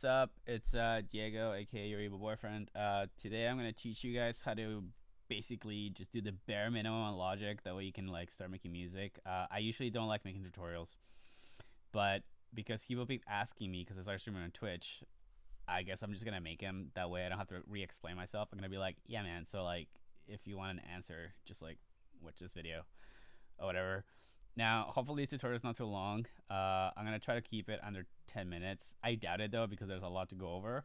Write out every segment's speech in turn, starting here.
what's up? It's Diego, aka your evil boyfriend. Today I'm gonna teach you guys how to basically just do the bare minimum on Logic. That way you can like start making music. I usually don't like making tutorials, but because he will be asking me because I started streaming on Twitch, I guess I'm just gonna make him. That way I don't have to re-explain myself. I'm gonna be like, yeah, man. So like, if you want an answer, just like watch this video or whatever. Now, hopefully this tutorial is not too long. I'm gonna try to keep it under 10 minutes. I doubt it though because there's a lot to go over.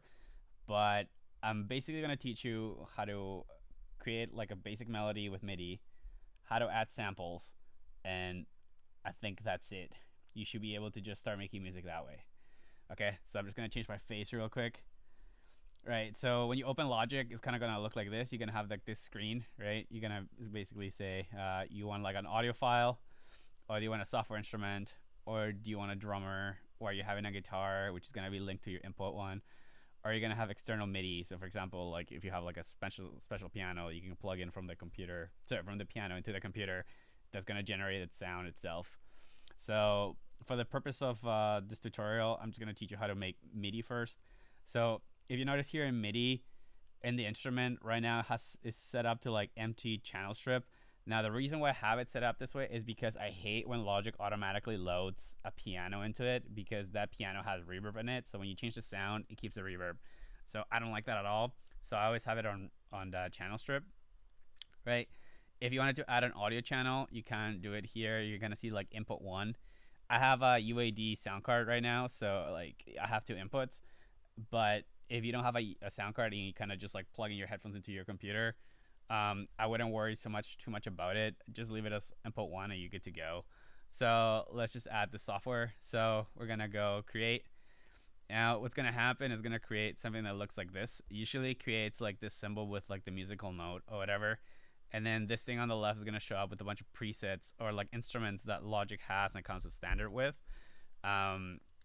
But I'm basically gonna teach you how to create like a basic melody with MIDI, how to add samples, and I think that's it. You should be able to just start making music that way. Okay, so I'm just gonna change my face real quick. Right, so when you open Logic, it's kind of gonna look like this. You're gonna have like this screen, right? You're gonna basically say you want like an audio file, or do you want a software instrument, or do you want a drummer, or are you having a guitar, which is going to be linked to your input one, or you're going to have external MIDI. So for example, like if you have like a special piano, you can plug in from the computer, sorry, from the piano into the computer, that's going to generate its sound itself. So for the purpose of this tutorial, I'm just going to teach you how to make MIDI first. So if you notice here in MIDI, in the instrument right now is set up to like empty channel strip. Now, the reason why I have it set up this way is because I hate when Logic automatically loads a piano into it, because that piano has reverb in it. So when you change the sound, it keeps the reverb. So I don't like that at all. So I always have it on the channel strip, right? If you wanted to add an audio channel, you can do it here. You're going to see like input one. I have a UAD sound card right now, so like I have two inputs. But if you don't have a sound card and you kind of just like plug in your headphones into your computer, I wouldn't worry too much about it. Just leave it as input one and you're good to go. So let's just add the software. So we're gonna go create. Now what's gonna happen is gonna create something that looks like this. Usually it creates like this symbol with like the musical note or whatever. And then this thing on the left is gonna show up with a bunch of presets or like instruments that Logic has and comes with standard with. I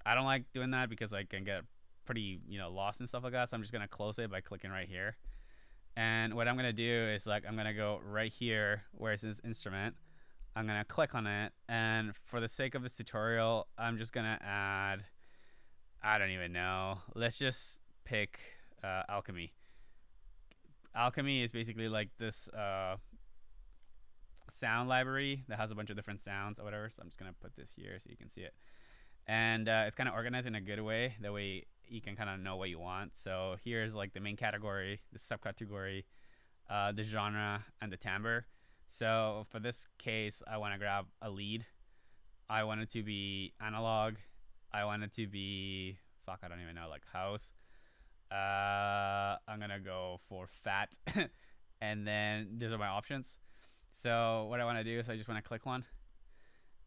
don't like doing that because I can get pretty lost and stuff like that. So I'm just gonna close it by clicking right here. And what I'm going to do is like I'm going to go right here where it says instrument. I'm going to click on it. And for the sake of this tutorial, I'm just going to add, I don't even know. Let's just pick Alchemy. Alchemy is basically like this sound library that has a bunch of different sounds or whatever. So I'm just going to put this here so you can see it. And it's kind of organized in a good way. That way you can kind of know what you want. So here's like the main category, the subcategory, the genre, and the timbre. So for this case, I want to grab a lead. I want it to be analog. I want it to be, fuck, I don't even know, like house. I'm going to go for fat. And then these are my options. So what I want to do is I just want to click one.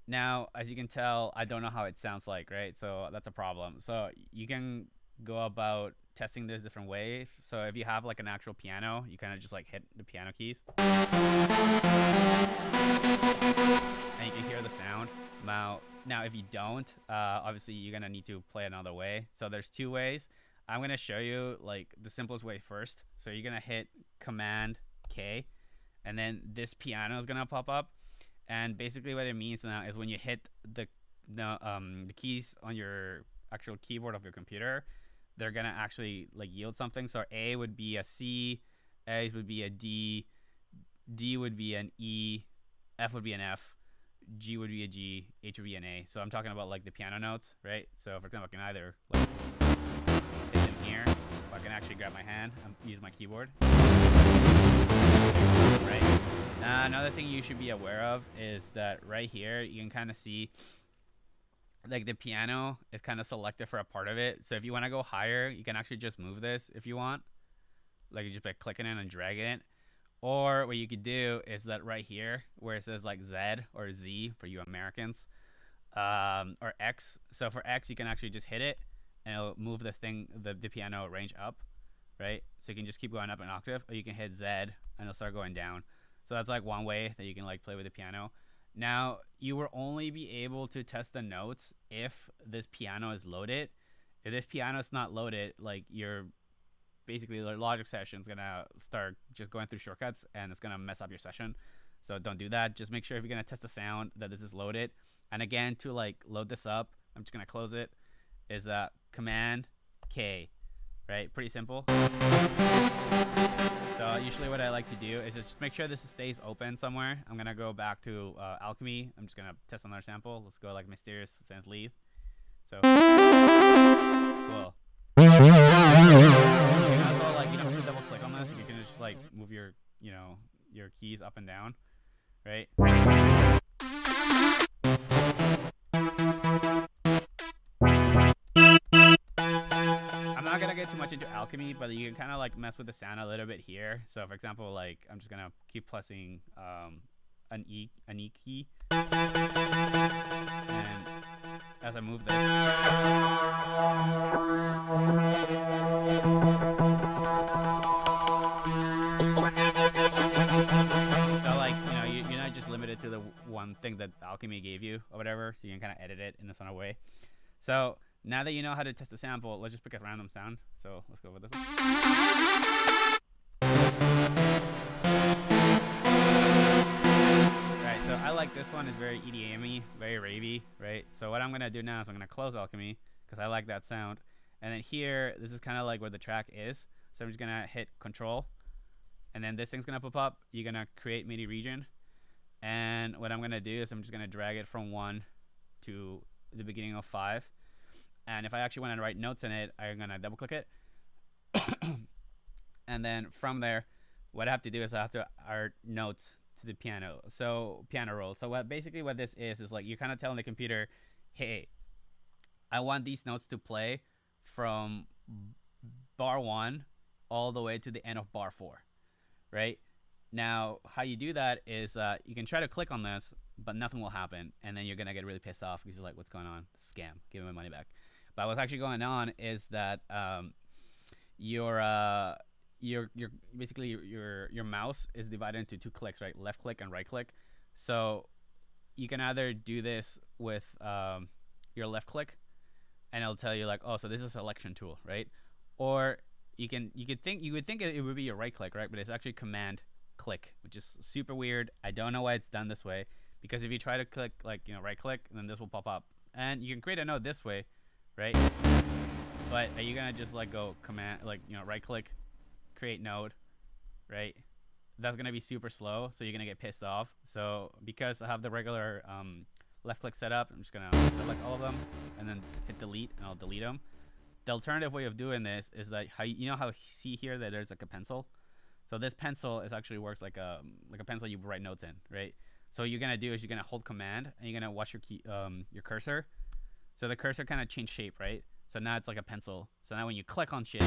Now, as you can tell, I don't know how it sounds like, right? So that's a problem. So you can go about testing this different ways. So if you have like an actual piano, you kind of just like hit the piano keys. And you can hear the sound. Now if you don't, obviously you're going to need to play another way. So there's two ways. I'm going to show you like the simplest way first. So you're going to hit Command K, and then this piano is going to pop up. And basically what it means now is when you hit the keys on your actual keyboard of your computer, they're going to actually like yield something. So A would be a C, A would be a D, D would be an E, F would be an F, G would be a G, H would be an A. So I'm talking about like the piano notes, right? So for example, I can either like hit them here, or I can actually grab my hand and use my keyboard. Right. Another thing you should be aware of is that right here you can kind of see like the piano is kind of selected for a part of it. So if you want to go higher, you can actually just move this if you want, like just by clicking it and dragging it. Or what you could do is that right here where it says like Z or Z for you Americans, or X. So for X, you can actually just hit it and it'll move the piano range up, right? So you can just keep going up an octave, or you can hit Z and it'll start going down. So that's like one way that you can like play with the piano. Now, you will only be able to test the notes if this piano is loaded. If this piano is not loaded, like your basically the Logic session is gonna start just going through shortcuts and it's gonna mess up your session. So don't do that. Just make sure if you're gonna test the sound that this is loaded. And again, to like load this up, I'm just gonna close it. Is Command K, right? Pretty simple. So usually what I like to do is just make sure this stays open somewhere. I'm gonna go back to alchemy. I'm just gonna test another sample. Let's go like mysterious synth lead. So cool. You can also like, you don't have to double click on this. You can just like move your, you know, your keys up and down, right? I'm not gonna get too much into alchemy, but you can kind of like mess with the sound a little bit here. So for example, like I'm just gonna keep pressing an E key, and as I move this, so like, you know, you're not just limited to the one thing that alchemy gave you or whatever, so you can kind of edit it in this kind of way. So now that you know how to test the sample, let's just pick a random sound. So let's go with this one. Right, so I like this one. It's very EDM-y, very ravey, right? So what I'm going to do now is I'm going to close alchemy because I like that sound. And then here, this is kind of like where the track is. So I'm just going to hit control. And then this thing's going to pop up. You're going to create MIDI region. And what I'm going to do is I'm just going to drag it from 1 to the beginning of 5. And if I actually want to write notes in it, I'm going to double click it. And then from there, what I have to do is I have to add notes to the piano. So piano roll. So what this is like you're kind of telling the computer, hey, I want these notes to play from bar 1 all the way to the end of bar 4, right? Now, how you do that is you can try to click on this, but nothing will happen. And then you're going to get really pissed off because you're like, what's going on? Scam. Give me my money back. But what's actually going on is that your basically your mouse is divided into 2 clicks, right? Left click and right click. So you can either do this with your left click, and it'll tell you like, oh, so this is a selection tool, right? Or you would think it would be your right click, right? But it's actually command click, which is super weird. I don't know why it's done this way, because if you try to click like, you know, right click, then this will pop up, and you can create a note this way, right? But are you gonna just like go command, like, you know, right click, create node, right? That's gonna be super slow, so you're gonna get pissed off. So because I have the regular left click set up, I'm just gonna select all of them and then hit delete, and I'll delete them. The alternative way of doing this is that how you know how you see here that there's like a pencil. So this pencil is actually works like a pencil you write notes in, right? So what you're gonna do is you're gonna hold command and you're gonna watch your key, your cursor. So the cursor kind of changed shape, right? So now it's like a pencil. So now when you click on shit,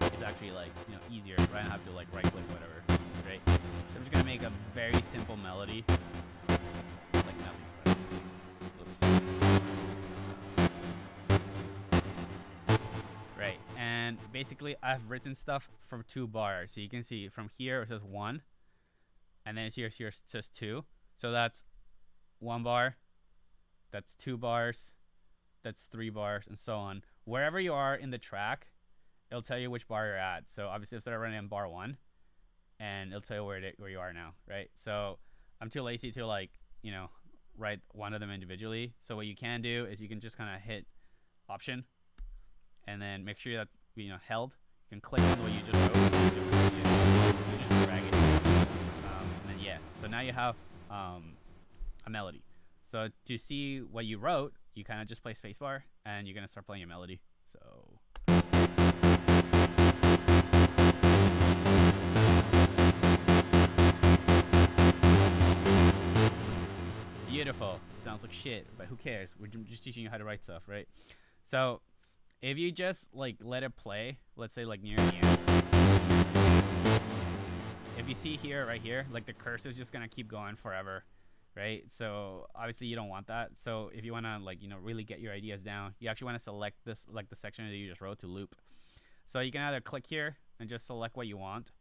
it's actually like, you know, easier. Right? I don't have to like right click whatever, right? So I'm just gonna make a very simple melody, like nothing special. Right, and basically I've written stuff from 2 bars. So you can see from here it says 1, and then here it says 2. So that's 1 bar, that's 2 bars, that's 3 bars, and so on. Wherever you are in the track, it'll tell you which bar you're at. So obviously I started running in bar 1, and it'll tell you where you are now, right? So I'm too lazy to like, you know, write one of them individually. So what you can do is you can just kind of hit option, and then make sure that's, you know, held. You can click on what you just wrote, you just drag it, and then yeah. So now you have a melody. So to see what you wrote, you kind of just play spacebar, and you're gonna start playing your melody. So. Beautiful. Sounds like shit, but who cares? We're just teaching you how to write stuff, right? So if you just like let it play, let's say like near the end, if you see here, right here, like the cursor is just gonna keep going forever, right? So obviously you don't want that. So if you want to like, you know, really get your ideas down, you actually want to select this, like the section that you just wrote, to loop. So you can either click here and just select what you want,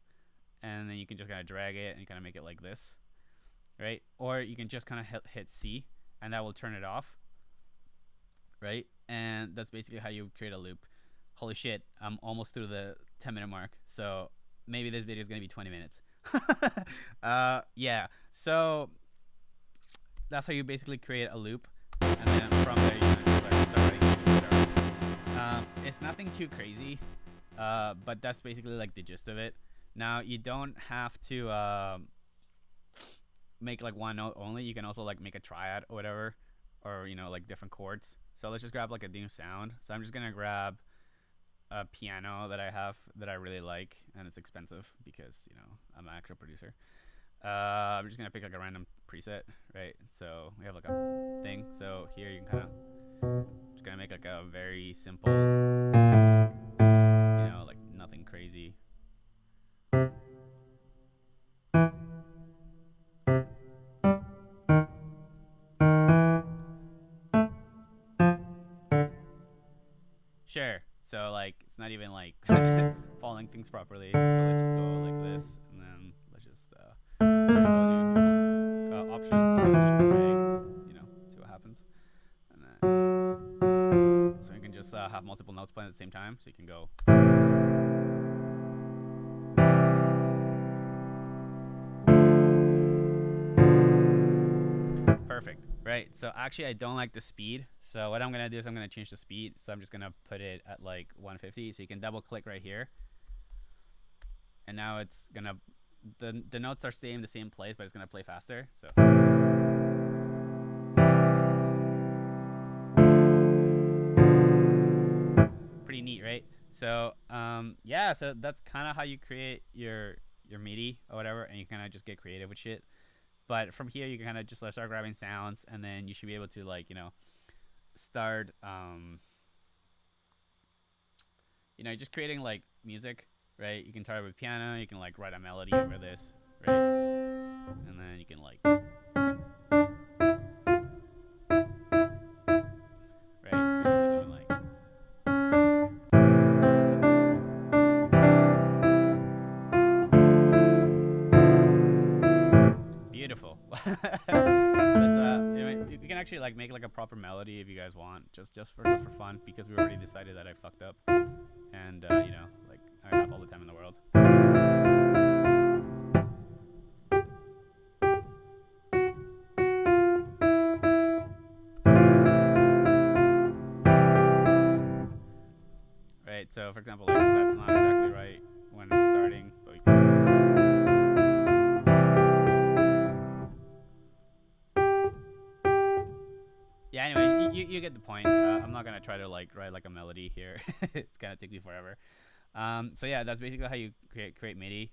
and then you can just kind of drag it and kind of make it like this, right? Or you can just kind of hit C, and that will turn it off, right? And that's basically how you create a loop. Holy shit, I'm almost through the 10-minute mark, so maybe this video is gonna be 20 minutes. Yeah, so that's how you basically create a loop, and then from there you can start writing. it's nothing too crazy, but that's basically like the gist of it. Now you don't have to make like one note only. You can also like make a triad or whatever, or like different chords. So let's just grab like a new sound. So I'm just gonna grab a piano that I have that I really like, and it's expensive because I'm an actual producer. I'm just gonna pick like a random preset, right? So we have like a thing. So here you can kind of just gonna make like a very simple, like nothing crazy. Sure. So like it's not even like following things properly. So let's just go like this, and then let's just I told you option. You can just drag, see what happens, and then so you can just have multiple notes playing at the same time. So you can go. Perfect, right? So actually, I don't like the speed. So what I'm gonna do is I'm gonna change the speed. So I'm just gonna put it at like 150. So you can double click right here, and now it's gonna the notes are staying in the same place, but it's gonna play faster. So. Pretty neat, right? So yeah, so that's kind of how you create your MIDI or whatever, and you kind of just get creative with shit. But from here, you can kind of just start grabbing sounds, and then you should be able to like start just creating like music, right? You can start with piano, you can like write a melody over this, right? And then you can like right, so you can do something like beautiful. We can actually like make like a proper melody if you guys want, just for fun, because we already decided that I fucked up, and like I have all the time in the world. Right. So for example, like that's not exactly right when it's starting, but we can. Yeah. Anyways, you get the point. I'm not gonna try to like write like a melody here. It's gonna take me forever. So yeah, that's basically how you create MIDI.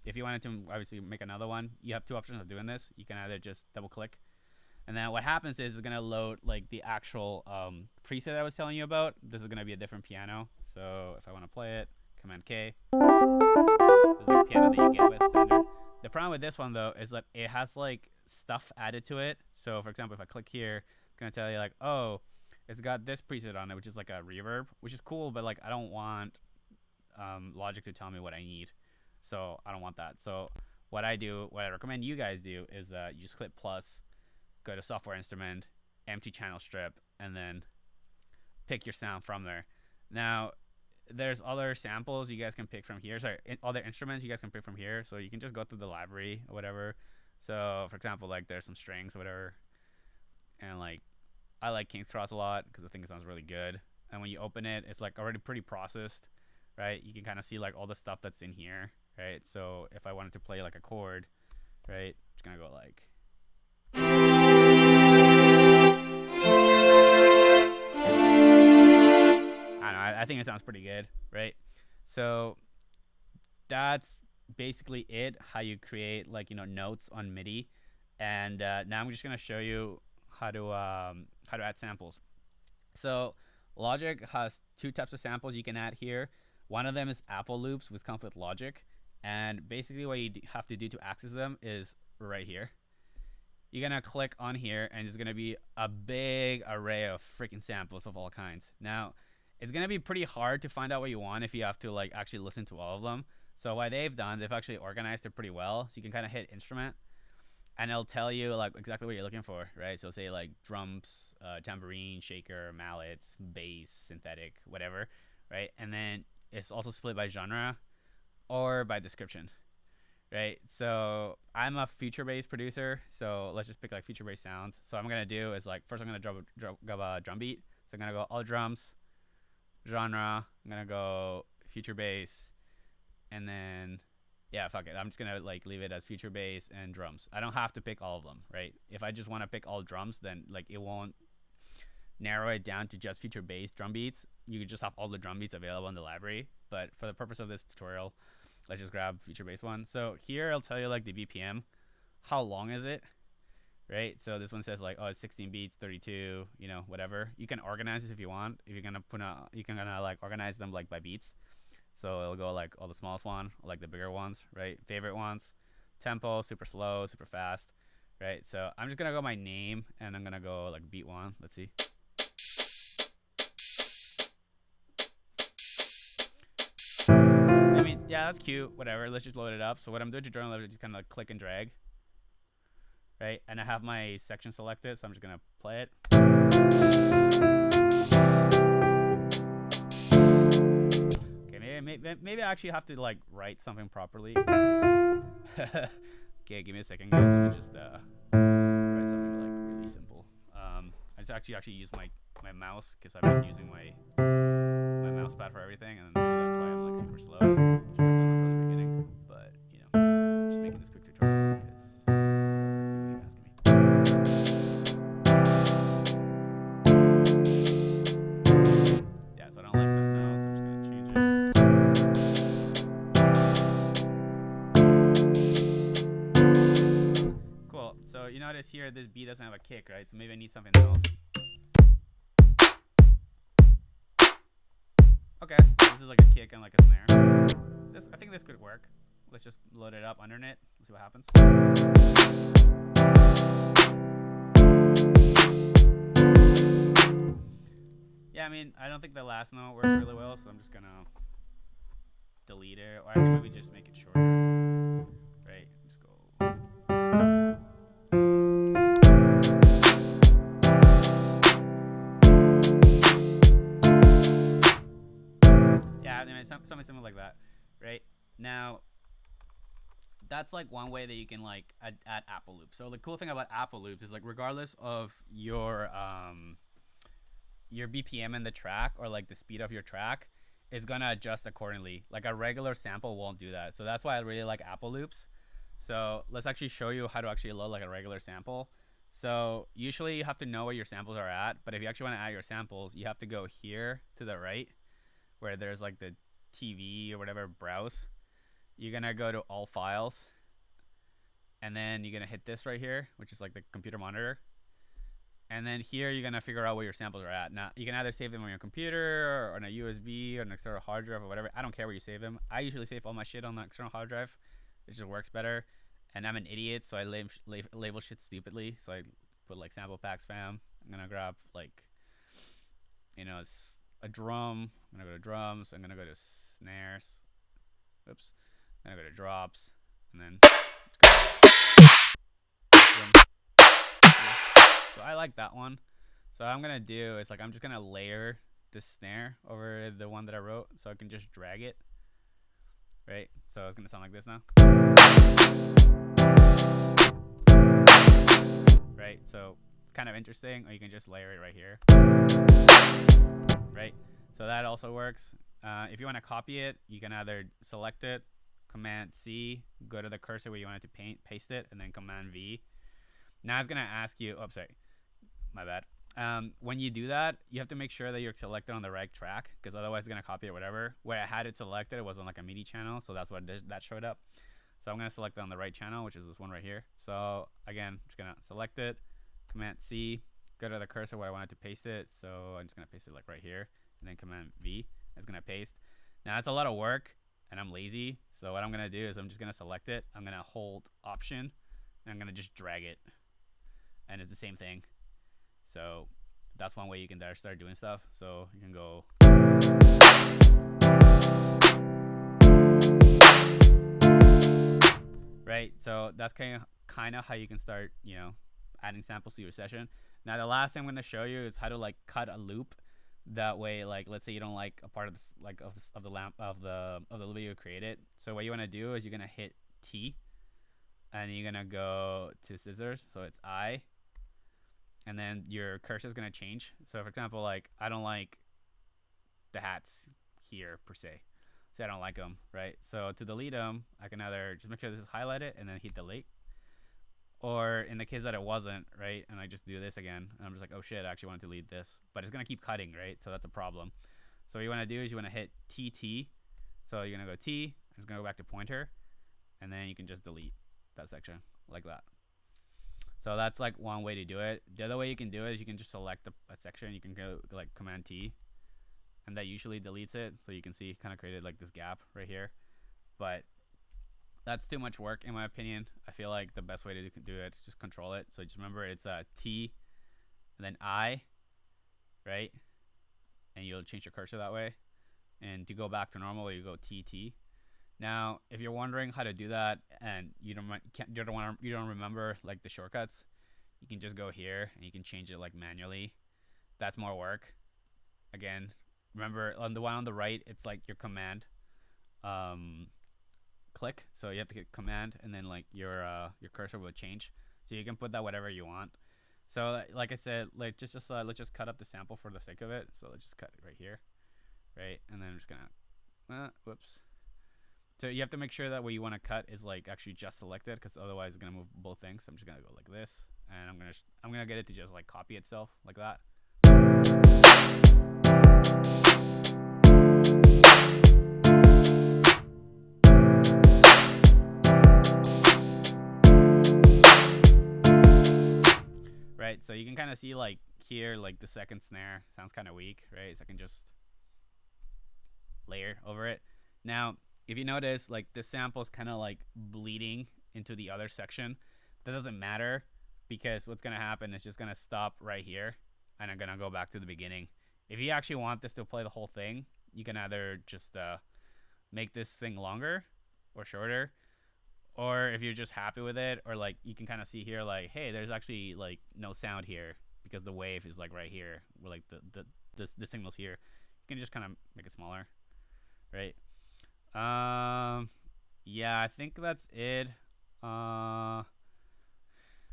If you wanted to obviously make another one, you have two options of doing this. You can either just double click, and then what happens is it's gonna load like the actual preset I was telling you about. This is gonna be a different piano. So if I want to play it, Command K. This is the piano that you get with standard. The problem with this one though is that it has like stuff added to it. So for example, if I click here, it's gonna tell you like, oh, it's got this preset on it, which is like a reverb, which is cool, but like I don't want Logic to tell me what I need, so I don't want that. So what I recommend you guys do is you just click plus, go to software instrument, empty channel strip, and then pick your sound from there. Now there's other samples you guys can pick from here. Sorry, other instruments you guys can pick from here. So you can just go through the library or whatever. So for example, like there's some strings or whatever, and like I like King's Cross a lot because I think it sounds really good. And when you open it, it's like already pretty processed, right? You can kind of see like all the stuff that's in here, right? So if I wanted to play like a chord, right, it's gonna go like. I don't know. I think it sounds pretty good, right? So that's basically it. How you create like notes on MIDI, and now I'm just gonna show you how to add samples. So Logic has two types of samples you can add here. One of them is Apple loops, which come with Logic, and basically what you have to do to access them is right here. You're gonna click on here, and there's gonna be a big array of freaking samples of all kinds. Now, it's gonna be pretty hard to find out what you want if you have to like actually listen to all of them. So what they've done, they've actually organized it pretty well. So you can kind of hit instrument, and it'll tell you like exactly what you're looking for, right? So say like drums, tambourine, shaker, mallets, bass, synthetic, whatever, right? And then it's also split by genre or by description, right? So I'm a feature-based producer, so let's just pick like feature-based sounds. So what I'm gonna do is like first I'm gonna grab a drum beat. So I'm gonna go all drums, genre, I'm gonna go future bass, and then yeah, fuck it. I'm just gonna like leave it as future bass and drums. I don't have to pick all of them, right? If I just want to pick all drums, then like it won't narrow it down to just future bass drum beats. You could just have all the drum beats available in the library. But for the purpose of this tutorial, let's just grab future bass one. So here I'll tell you like the BPM. How long is it? Right? So this one says like, oh, it's 16 beats, 32, you know, whatever. You can organize this if you want. If you're gonna you can gonna like organize them like by beats. So it'll go like all the smallest one, like the bigger ones, right? Favorite ones, tempo, super slow, super fast, right? So I'm just gonna go my name and I'm gonna go like beat one. Let's see. I mean, yeah, that's cute. Whatever. Let's just load it up. So what I'm doing to journal is just kind of click and drag, right? And I have my section selected, so I'm just gonna play it. Maybe I actually have to like write something properly. Okay, give me a second, guys. Let me just write something like really simple. I just actually use my mouse because I've been using my mouse pad for everything, and maybe that's why I'm like super slow. Should have done it from the beginning, but you know, just making this quick tutorial because people keep asking me. Yeah, so I don't like that now, so I'm just gonna change it. Cool. So you notice here this beat doesn't have a kick, right? So maybe I need something else. Okay, so this is like a kick and like a snare. I think this could work. Let's just load it up underneath. Let's see what happens. Yeah, I mean, I don't think the last note worked really well, so I'm just gonna delete it, or I can maybe just make it shorter. Right? Just go. Yeah, I mean, something similar like that, right? Now, that's like one way that you can like add Apple loops. So the cool thing about Apple loops is like regardless of your BPM in the track or like the speed of your track is gonna adjust accordingly. Like a regular sample won't do that. So that's why I really like Apple loops. So let's actually show you how to actually load like a regular sample. So usually you have to know where your samples are at, but if you actually want to add your samples, you have to go here to the right where there's like the TV or whatever browse. You're gonna go to all files, and then you're gonna hit this right here, which is like the computer monitor. And then here you're gonna figure out where your samples are at. Now you can either save them on your computer or on a USB or an external hard drive or whatever. I don't care where you save them. I usually save all my shit on the external hard drive. It just works better. And I'm an idiot, so I label shit stupidly. So I put like sample packs fam. I'm gonna grab like, you know, it's a drum. I'm gonna go to drums. I'm gonna go to snares. Oops. I'm gonna go to drops, and then so I like that one. So what I'm gonna do is like I'm just gonna layer the snare over the one that I wrote, so I can just drag it. Right. So it's gonna sound like this now. Right. So it's kind of interesting. Or you can just layer it right here. Right. So that also works. If you want to copy it, you can either select it, Command C, go to the cursor where you want it to paste it, and then Command V. Now it's gonna ask you. Oh, sorry, my bad. When you do that, you have to make sure that you're selected on the right track, because otherwise it's gonna copy it or whatever. Where I had it selected, it was on like a MIDI channel, so that's what that showed up. So I'm gonna select it on the right channel, which is this one right here. So again, I'm just gonna select it, Command C, go to the cursor where I wanted to paste it. So I'm just gonna paste it like right here, and then Command V. It's gonna paste. Now it's a lot of work, and I'm lazy. So what I'm gonna do is I'm just gonna select it. I'm gonna hold Option, and I'm gonna just drag it, and it's the same thing. So that's one way you can start doing stuff. So you can go. Right. So that's kind of how you can start, you know, adding samples to your session. Now the last thing I'm gonna show you is how to like cut a loop. That way, like, let's say you don't like a part of this, like of the loop you created. So what you want to do is you're gonna hit T, and you're gonna go to scissors. So it's I, and then your cursor is gonna change. So for example, like I don't like the hats here per se. So I don't like them, right? So to delete them, I can either just make sure this is highlighted and then hit delete. Or in the case that it wasn't, right, and I just do this again, and I'm just like, oh shit, I actually want to delete this. But it's going to keep cutting, right? So that's a problem. So what you want to do is you want to hit TT. So you're going to go T, it's going to go back to pointer, and then you can just delete that section like that. So that's like one way to do it. The other way you can do it is you can just select a section. You can go like Command T, and that usually deletes it. So you can see kind of created like this gap right here. But that's too much work in my opinion. I feel like the best way to do it is just control it. So just remember it's T and then I, right? And you'll change your cursor that way. And to go back to normal, you go TT. Now, if you're wondering how to do that and you don't remember like the shortcuts, you can just go here and you can change it like manually. That's more work. Again, remember on the one on the right, it's like your command click. So you have to hit command and then like your cursor will change. So you can put that whatever you want. So like I said, like let's just cut up the sample for the sake of it. So let's just cut it right here, right? And then I'm just gonna whoops. So you have to make sure that what you want to cut is like actually just selected, because otherwise it's gonna move both things. So I'm just gonna go like this, and I'm gonna get it to just like copy itself like that. Right, so you can kind of see like here, like the second snare sounds kind of weak, right? So I can just layer over it. Now, if you notice, like this sample is kind of like bleeding into the other section. That doesn't matter, because what's gonna happen is just gonna stop right here, and I'm gonna go back to the beginning. If you actually want this to play the whole thing, you can either just make this thing longer or shorter, or if you're just happy with it, or like you can kind of see here like, hey, there's actually like no sound here because the wave is like right here, where like the signal's here. You can just kind of make it smaller, right? Yeah, I think that's it.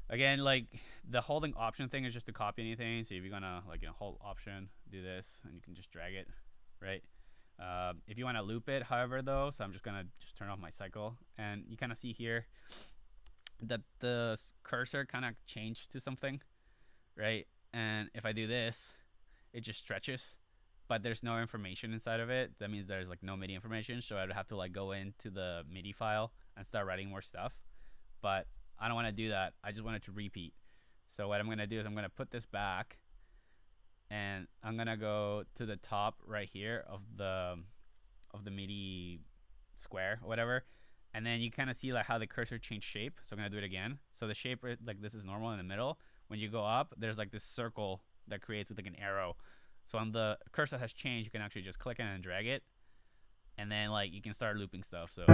Again, like the holding option thing is just to copy anything. So if you're gonna like hold option, do this, and you can just drag it, right? If you want to loop it, however, though, so I'm just gonna turn off my cycle, and you kind of see here that the cursor kind of changed to something, right? And if I do this, it just stretches, but there's no information inside of it. That means there's like no MIDI information, so I'd have to like go into the MIDI file and start writing more stuff. But I don't want to do that. I just want it to repeat. So what I'm gonna do is I'm gonna put this back, and I'm gonna go to the top right here of the MIDI square or whatever, and then you kind of see like how the cursor changed shape. So I'm gonna do it again. So the shape, like this is normal in the middle. When you go up, there's like this circle that creates with like an arrow. So on the cursor has changed, you can actually just click it and drag it, and then like you can start looping stuff. So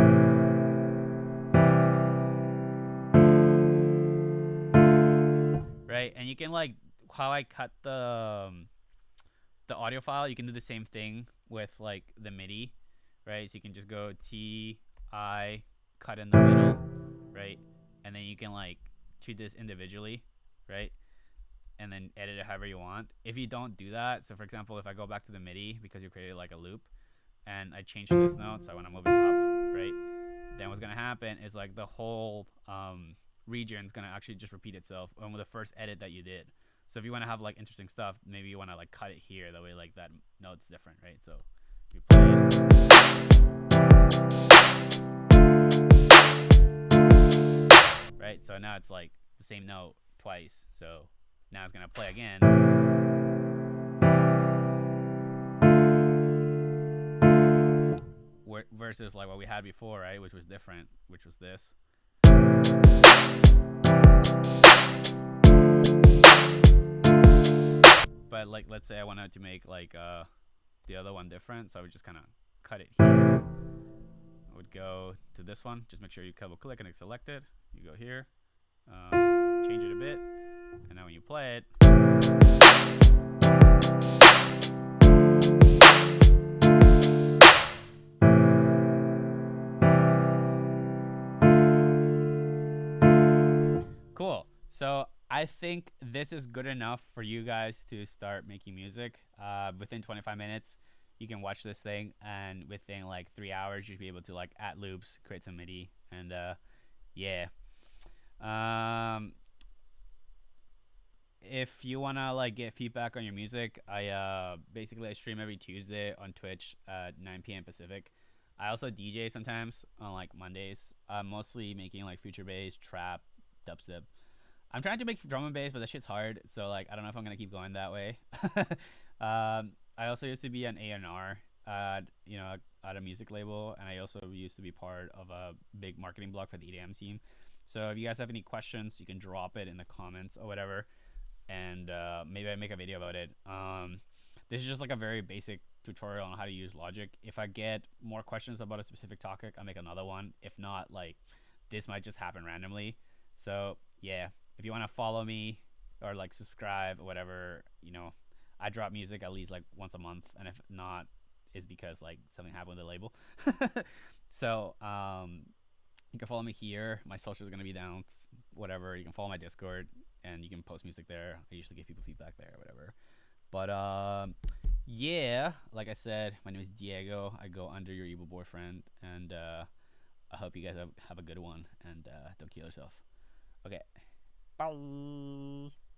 right, and you can like how I cut the audio file, you can do the same thing with like the MIDI, right? So you can just go T I cut in the middle, right? And then you can like treat this individually, right? And then edit it however you want. If you don't do that, so for example, if I go back to the MIDI because you created like a loop, and I change this note, so I want to move it up, right? Then what's gonna happen is like the whole region is gonna actually just repeat itself with the first edit that you did. So if you want to have like interesting stuff, maybe you want to like cut it here, that way like that note's different, right? So if you play it, right? So now it's like the same note twice. So now it's gonna play again. Versus like what we had before, right? Which was different, which was this. But like, let's say I wanted to make like the other one different, so I would just kind of cut it here. I would go to this one. Just make sure you double click and it's selected. You go here, change it a bit, and now when you play it, cool. So I think this is good enough for you guys to start making music within 25 minutes. you can watch this thing, and within like 3 hours, you should be able to like add loops, create some MIDI, and yeah. Um, if you wanna like get feedback on your music, I basically I stream every Tuesday on Twitch at 9 p.m. Pacific. I also DJ sometimes on like Mondays. I'm mostly making like future bass, trap, dubstep. I'm trying to make drum and bass, but that shit's hard. So like I don't know if I'm gonna keep going that way. I also used to be an A&R at a music label, and I also used to be part of a big marketing blog for the EDM scene. So if you guys have any questions, you can drop it in the comments or whatever, and maybe I make a video about it. This is just like a very basic tutorial on how to use Logic. If I get more questions about a specific topic, I'll make another one. If not, like this might just happen randomly. So yeah, if you want to follow me or like subscribe or whatever, I drop music at least like once a month, and if not, it's because like something happened with the label. So you can follow me here. My socials are gonna be down. Whatever. You can follow my Discord, and you can post music there. I usually give people feedback there, or whatever. But yeah, like I said, my name is Diego. I go under your evil boyfriend, and I hope you guys have a good one, and don't kill yourself. Okay, bye.